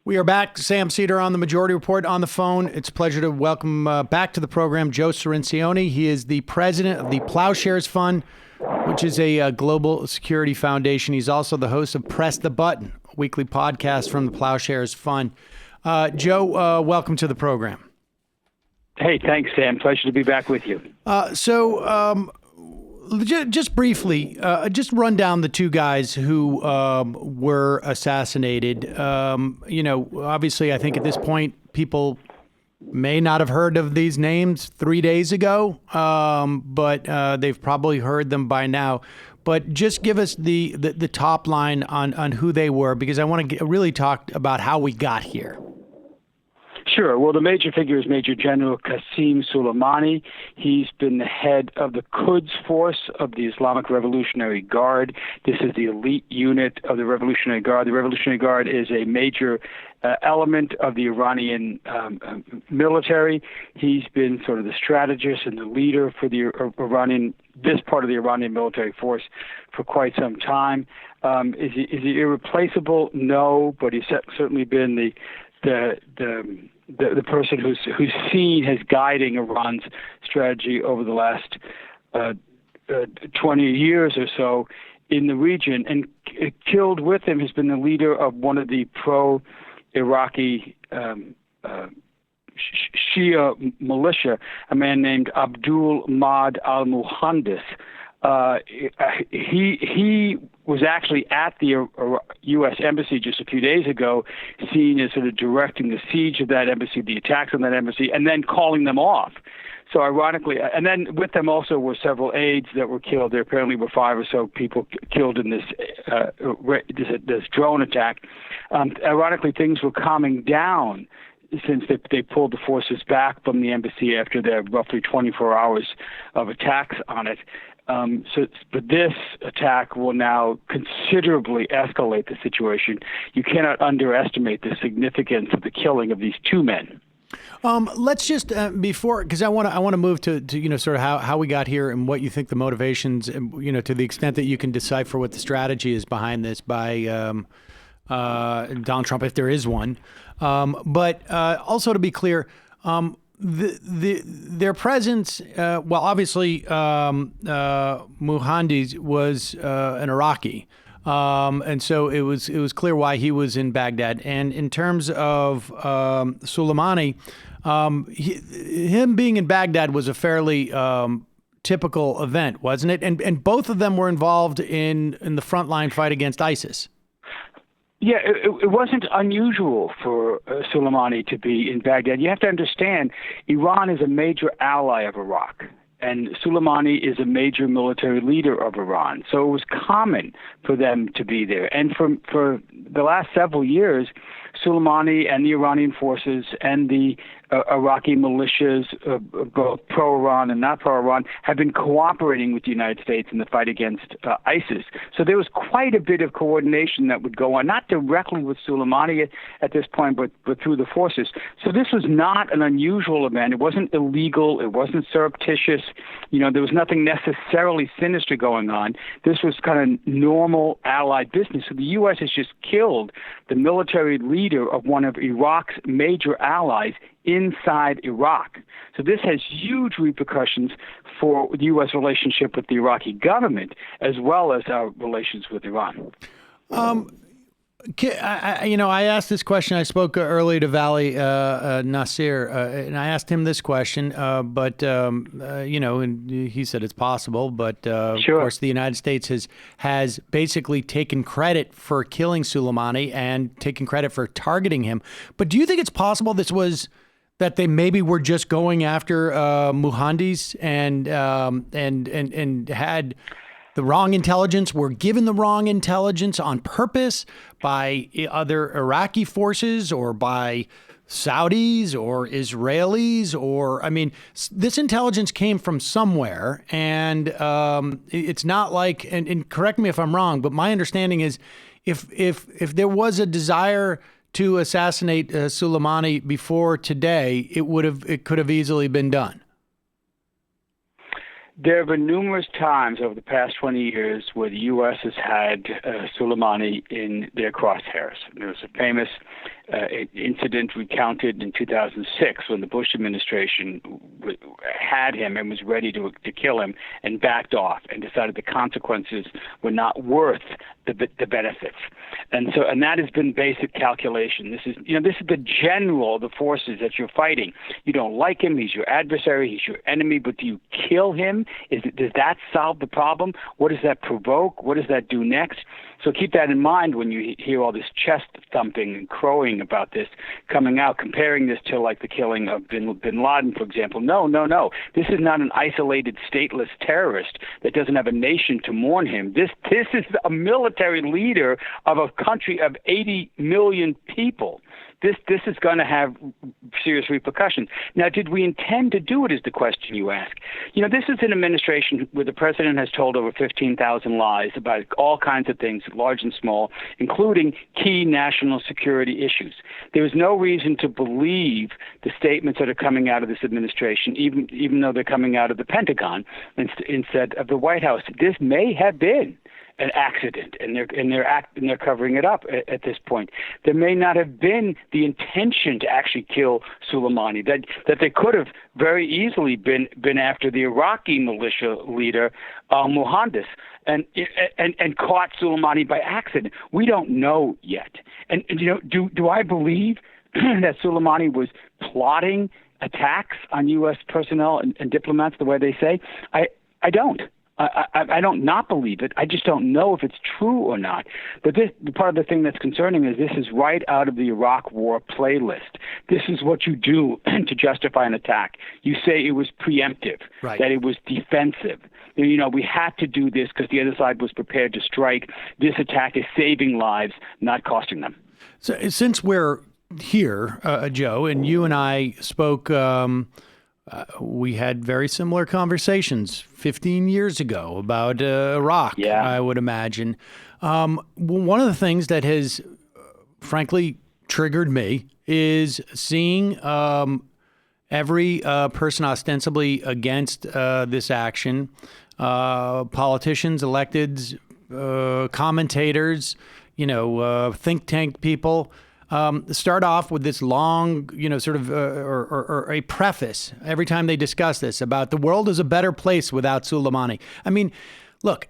We are back. Sam Seder on the Majority Report on the phone. It's a pleasure to welcome back to the program Joe Cirincione. He is the president of the Plowshares Fund, which is a global security foundation. He's also the host of Press the Button, a weekly podcast from the Plowshares Fund. Joe, welcome to the program. Hey, thanks, Sam. Pleasure to be back with you. Just briefly, just run down the two guys who were assassinated. Obviously, I think at this point, people may not have heard of these names 3 days ago, but they've probably heard them by now. But just give us the top line on who they were, because I want to really talk about how we got here. Sure. Well, the major figure is Major General Qasem Soleimani. He's been the head of the Quds Force of the Islamic Revolutionary Guard. This is the elite unit of the Revolutionary Guard. The Revolutionary Guard is a major element of the Iranian military. He's been sort of the strategist and the leader for the this part of the Iranian military force for quite some time. Is he irreplaceable? No, but he's certainly been the person who's seen as guiding Iran's strategy over the last 20 years or so in the region. And killed with him has been the leader of one of the pro-Iraqi Shia militia, a man named Abdul Mahd al-Muhandis. He was actually at the U.S. embassy just a few days ago, seen as sort of directing the siege of that embassy, the attacks on that embassy, and then calling them off. So ironically, and then with them also were several aides that were killed. There apparently were 5 or so people killed in this drone attack. Ironically, things were calming down since they pulled the forces back from the embassy after their roughly 24 hours of attacks on it. But this attack will now considerably escalate the situation. You cannot underestimate the significance of the killing of these two men. Let's just because I want to move to sort of how we got here and what you think the motivations, to the extent that you can decipher what the strategy is behind this by Donald Trump, if there is one. But also to be clear. Their presence, obviously, Muhandis was an Iraqi, and so it was clear why he was in Baghdad. And in terms of Soleimani, him being in Baghdad was a fairly typical event, wasn't it? And both of them were involved in the frontline fight against ISIS. Yeah, it wasn't unusual for Soleimani to be in Baghdad. You have to understand, Iran is a major ally of Iraq, and Soleimani is a major military leader of Iran. So it was common for them to be there. And for the last several years, Soleimani and the Iranian forces and the Iraqi militias, both pro-Iran and not pro-Iran, have been cooperating with the United States in the fight against ISIS. So there was quite a bit of coordination that would go on, not directly with Soleimani at this point, but through the forces. So this was not an unusual event. It wasn't illegal. It wasn't surreptitious. There was nothing necessarily sinister going on. This was kind of normal allied business. So the U.S. has just killed the military leader of one of Iraq's major allies inside Iraq. So this has huge repercussions for the U.S. relationship with the Iraqi government, as well as our relations with Iran. I asked this question. I spoke earlier to Vali Nasir, and I asked him this question, but and he said it's possible. But Sure. Of course, the United States has basically taken credit for killing Soleimani and taken credit for targeting him. But do you think it's possible that they maybe were just going after Muhandis and had the wrong intelligence, were given the wrong intelligence on purpose by other Iraqi forces or by Saudis or Israelis? This intelligence came from somewhere, and it's not like, and correct me if I'm wrong, but my understanding is if there was a desire to assassinate Soleimani before today, it could have easily been done. There have been numerous times over the past 20 years where the U.S. has had Soleimani in their crosshairs. There was a famous incident recounted in 2006 when the Bush administration had him and was ready to kill him and backed off and decided the consequences were not worth the benefits. And that has been basic calculation. This is the general of the forces that you're fighting. You don't like him. He's your adversary. He's your enemy. But do you kill him? Does that solve the problem? What does that provoke? What does that do next? So keep that in mind when you hear all this chest thumping and crowing about this coming out, comparing this to like the killing of bin Laden, for example. No. This is not an isolated, stateless terrorist that doesn't have a nation to mourn him. This is a military leader of a country of 80 million people. This is going to have serious repercussions. Now, did we intend to do it is the question you ask. This is an administration where the president has told over 15,000 lies about all kinds of things, large and small, including key national security issues. There is no reason to believe the statements that are coming out of this administration, even though they're coming out of the Pentagon instead of the White House. This may have been an accident, and they're covering it up at this point. There may not have been the intention to actually kill Soleimani. That they could have very easily been after the Iraqi militia leader al-Muhandis and caught Soleimani by accident. We don't know yet. And do I believe that Soleimani was plotting attacks on U.S. personnel and diplomats the way they say? I don't. I don't not believe it. I just don't know if it's true or not. But part of the thing that's concerning is this is right out of the Iraq War playlist. This is what you do to justify an attack. You say it was preemptive, right, that it was defensive. We had to do this because the other side was prepared to strike. This attack is saving lives, not costing them. So since we're here, Joe, and you and I spoke we had very similar conversations 15 years ago about Iraq, I would imagine. One of the things that has, frankly, triggered me is seeing every person ostensibly against this action, politicians, electeds, commentators, think tank people, start off with this long, sort of, or a preface every time they discuss this about the world is a better place without Soleimani. I mean, look,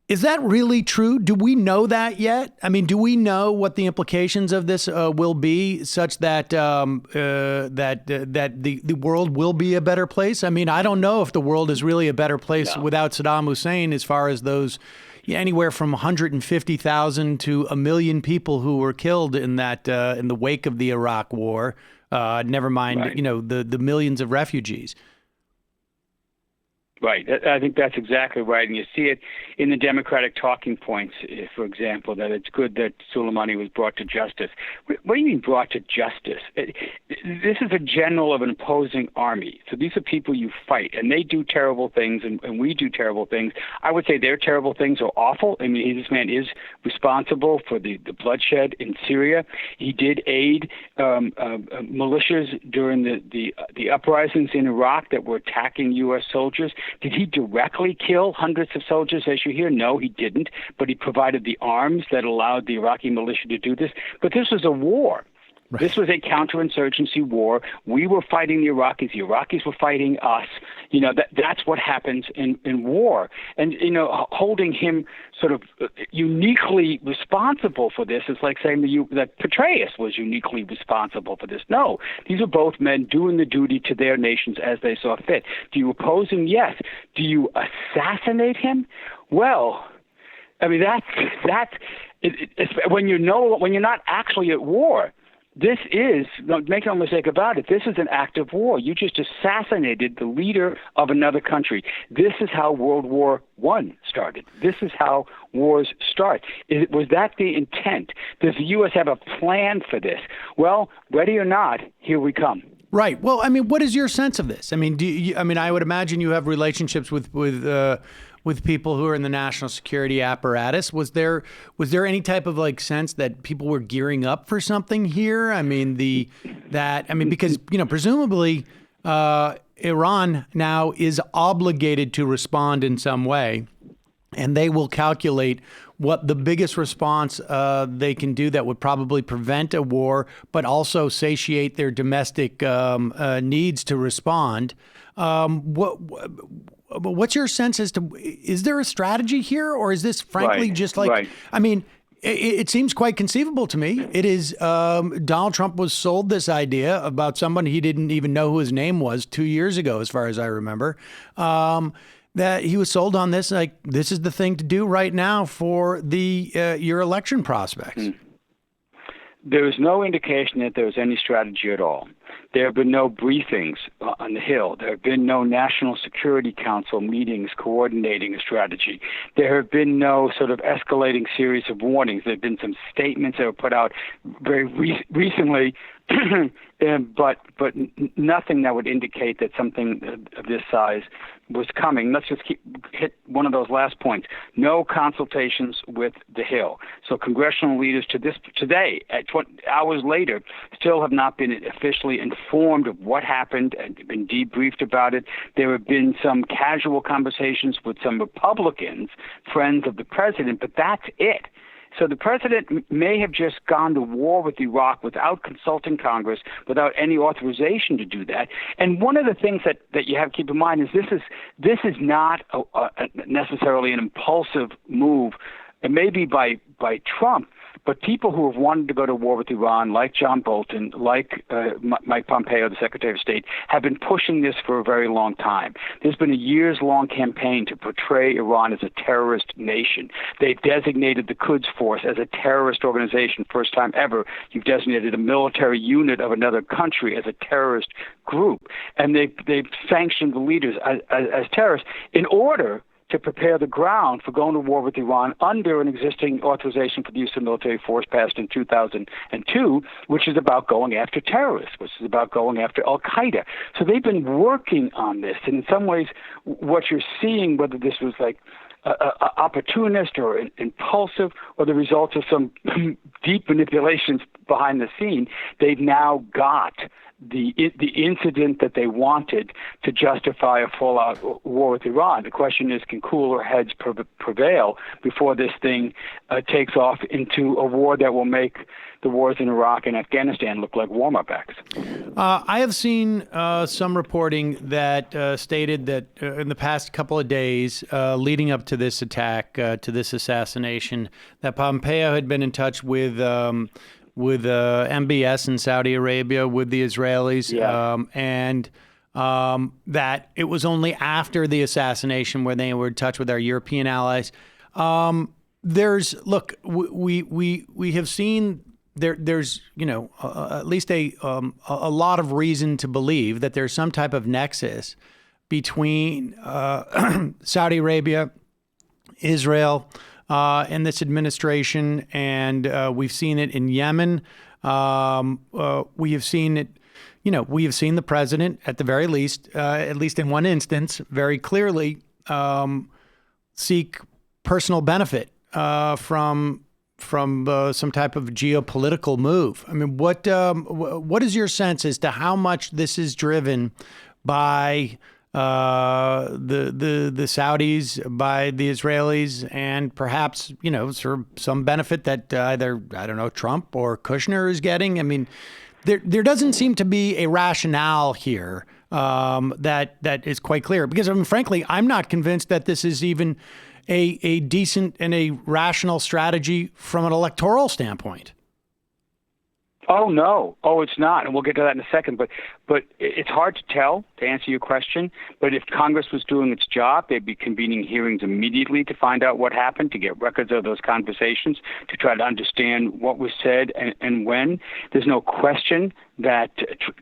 is that really true? Do we know that yet? I mean, do we know what the implications of this will be, such that that the world will be a better place? I mean, I don't know if the world is really a better place without Saddam Hussein, as far as those anywhere from 150,000 to 1 million people who were killed in that in the wake of the Iraq War. Never mind, the millions of refugees. Right. I think that's exactly right. And you see it in the Democratic talking points, for example, that it's good that Soleimani was brought to justice. What do you mean brought to justice? This is a general of an opposing army. So these are people you fight, and they do terrible things, and we do terrible things. I would say their terrible things are awful. I mean, this man is responsible for the bloodshed in Syria. He did aid militias during the uprisings in Iraq that were attacking U.S. soldiers. Did he directly kill hundreds of soldiers, as you hear? No, he didn't. But he provided the arms that allowed the Iraqi militia to do this. But this was a war. Right. This was a counterinsurgency war. We were fighting the Iraqis. The Iraqis were fighting us. That's what happens in war. And, holding him sort of uniquely responsible for this is like saying that Petraeus was uniquely responsible for this. No, these are both men doing the duty to their nations as they saw fit. Do you oppose him? Yes. Do you assassinate him? Well, I mean, it's when you're not actually at war. This is, make no mistake about it, this is an act of war. You just assassinated the leader of another country. This is how World War I started. This is how wars start. Was that the intent? Does the U.S. have a plan for this? Well, ready or not, here we come. Right. Well, I mean, what is your sense of this? I mean, I would imagine you have relationships with people who are in the national security apparatus. Was there any type of sense that people were gearing up for something here? I mean, because presumably Iran now is obligated to respond in some way. and they will calculate what the biggest response they can do that would probably prevent a war, but also satiate their domestic needs to respond. What's your sense as to, is there a strategy here, or is this frankly just like, I mean, it seems quite conceivable to me. It is, Donald Trump was sold this idea about someone he didn't even know who his name was 2 years ago, as far as I remember. That he was sold on this, like, this is the thing to do right now for your election prospects. There is no indication that there was any strategy at all. There have been no briefings on the Hill. There have been no National Security Council meetings coordinating a strategy. There have been no sort of escalating series of warnings. There have been some statements that were put out very recently, but nothing that would indicate that something of this size was coming. Let's just hit one of those last points. No consultations with the Hill. So congressional leaders to this today, at 20 hours later, still have not been officially informed of what happened and been debriefed about it. There have been some casual conversations with some Republicans, friends of the president, but that's it. So the president may have just gone to war with Iraq without consulting Congress, without any authorization to do that. And one of the things that you have to keep in mind is this is not necessarily an impulsive move. It may be by Trump, but people who have wanted to go to war with Iran, like John Bolton, like Mike Pompeo, the Secretary of State, have been pushing this for a very long time. There's been a years-long campaign to portray Iran as a terrorist nation. They've designated the Quds Force as a terrorist organization. First time ever, you've designated a military unit of another country as a terrorist group. And they've sanctioned the leaders as terrorists in order to prepare the ground for going to war with Iran under an existing authorization for the use of military force passed in 2002, which is about going after terrorists, which is about going after al-Qaeda. So they've been working on this. And in some ways, what you're seeing, whether this was like opportunist or impulsive or the result of some deep manipulations behind the scene, they've now got the incident that they wanted to justify a full-out war with Iran. The question is, can cooler heads prevail before this thing takes off into a war that will make the wars in Iraq and Afghanistan look like warm-up acts? I have seen some reporting that stated that in the past couple of days leading up to this attack, to this assassination, that Pompeo had been in touch with MBS in Saudi Arabia, with the Israelis, and that it was only after the assassination where they were in touch with our European allies. We have seen there's at least a lot of reason to believe that there's some type of nexus between Saudi Arabia, Israel, in this administration, and we've seen it in Yemen. We have seen it, we have seen the president, at the very least, at least in one instance, very clearly seek personal benefit from some type of geopolitical move. I mean, what is your sense as to how much this is driven by the Saudis, by the Israelis, and perhaps, sort of some benefit that either, I don't know, Trump or Kushner is getting? I mean, there doesn't seem to be a rationale here that is quite clear, because, I mean, frankly, I'm not convinced that this is even a decent and a rational strategy from an electoral standpoint. Oh, no. Oh, it's not. And we'll get to that in a second. But it's hard to tell, to answer your question. But if Congress was doing its job, they'd be convening hearings immediately to find out what happened, to get records of those conversations, to try to understand what was said and when. There's no question that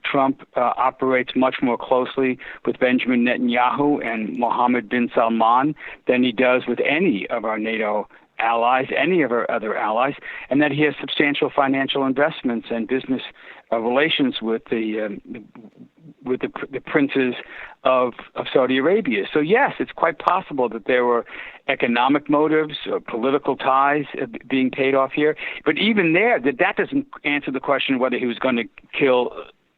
Trump operates much more closely with Benjamin Netanyahu and Mohammed bin Salman than he does with any of our NATO allies, any of our other allies, and that he has substantial financial investments and business relations with the princes of Saudi Arabia. So yes, it's quite possible that there were economic motives or political ties being paid off here. But even there, that doesn't answer the question whether he was going to kill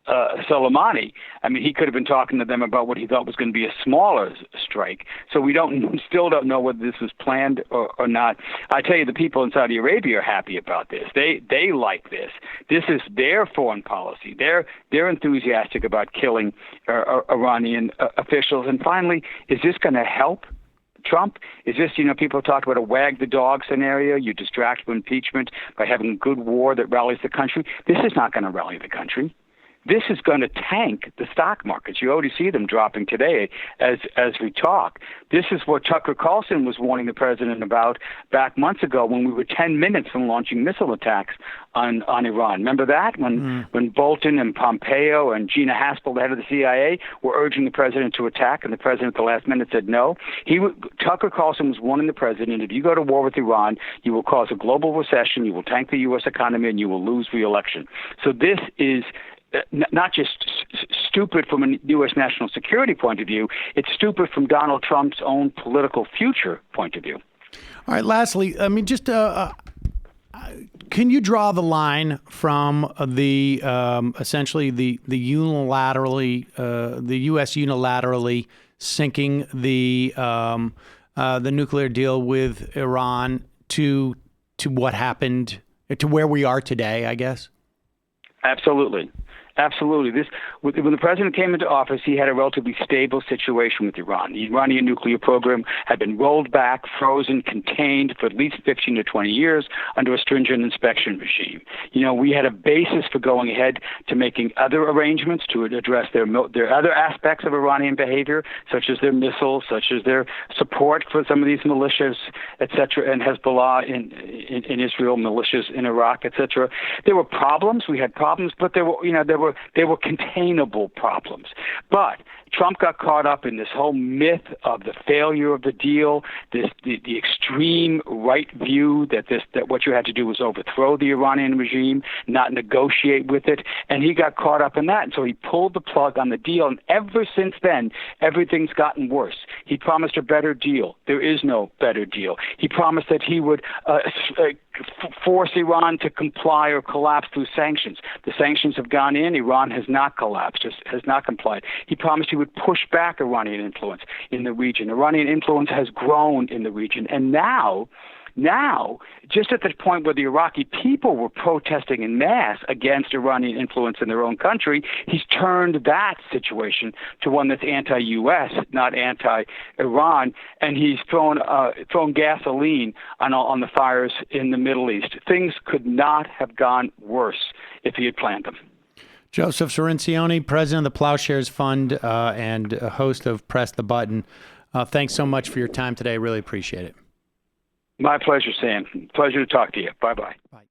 Soleimani. I mean, he could have been talking to them about what he thought was going to be a smaller strike. So we still don't know whether this was planned or not. I tell you, the people in Saudi Arabia are happy about this. They like this. This is their foreign policy. They're enthusiastic about killing Iranian officials. And finally, is this going to help Trump? Is this, people talk about a wag the dog scenario. You distract from impeachment by having a good war that rallies the country. This is not going to rally the country. This is going to tank the stock markets. You already see them dropping today as we talk. This is what Tucker Carlson was warning the president about back months ago when we were 10 minutes from launching missile attacks on Iran. Remember that? When Bolton and Pompeo and Gina Haspel, the head of the CIA, were urging the president to attack, and the president at the last minute said no. Tucker Carlson was warning the president, if you go to war with Iran, you will cause a global recession, you will tank the U.S. economy, and you will lose re-election. So this is not just stupid from a U.S. national security point of view, it's stupid from Donald Trump's own political future point of view. All right, lastly, I mean, just can you draw the line from the essentially the unilaterally the U.S. unilaterally sinking the nuclear deal with Iran to what happened, to where we are today, I guess? Absolutely. Absolutely. When the president came into office, he had a relatively stable situation with Iran. The Iranian nuclear program had been rolled back, frozen, contained for at least 15 to 20 years under a stringent inspection regime. We had a basis for going ahead to making other arrangements to address their other aspects of Iranian behavior, such as their missiles, such as their support for some of these militias, et cetera, and Hezbollah in Israel, militias in Iraq, et cetera. There were problems. We had problems, but there were containable problems. But Trump got caught up in this whole myth of the failure of the deal, the extreme right view that what you had to do was overthrow the Iranian regime, not negotiate with it, and he got caught up in that. And so he pulled the plug on the deal, and ever since then, everything's gotten worse. He promised a better deal. There is no better deal. He promised that he would force Iran to comply or collapse through sanctions. The sanctions have gone in. Iran has not collapsed, has not complied. He promised he would push back Iranian influence in the region. Iranian influence has grown in the region. And now, just at the point where the Iraqi people were protesting en masse against Iranian influence in their own country, he's turned that situation to one that's anti-U.S., not anti-Iran, and he's thrown gasoline on the fires in the Middle East. Things could not have gone worse if he had planned them. Joseph Cirincione, president of the Plowshares Fund and host of Press the Button. Thanks so much for your time today. Really appreciate it. My pleasure, Sam. Pleasure to talk to you. Bye-bye. Bye.